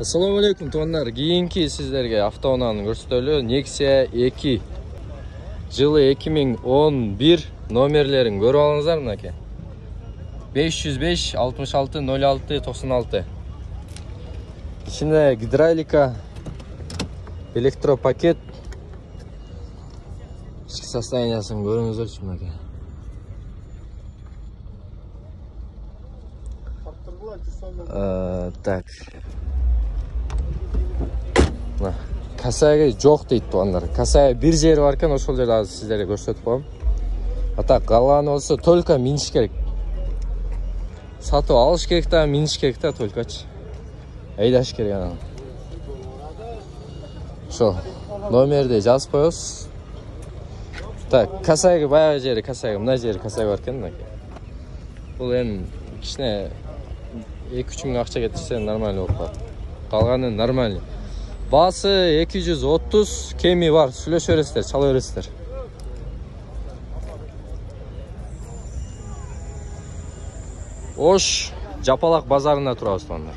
Assalamu alaikum tuanlar. Keyinki sizlerge avtounany көрсөтөлү Nexia 2 жылы 2011 номерлерин көрүп алыңыздар мынакей. 505 66 06 96. İçinde gidravlika, elektropakет. İçki состояниясын көрүңүздөр мынакей. Так. Касага жок дейт тугандар. Касага бир жери бар экен, ошол жерде азыр сиздерге көрсөтүп коем. Ата калганы болсо только миниш керек. Сатып алыш керек да, миниш керек да толкочу. Айдаш керек анан. Ошо номерди жазып коебуз. Так, касага баягы жери, касага мына жери касага бар экен мынакей. Бул эми кичине 2-3 миң акча кетирсе нормально болуп калат. Калганы нормально. Басы 230, кеми бар, сүйлөшө бересиздер, чала бересиздер. Ош Жапалак базарында турабыз тугандар.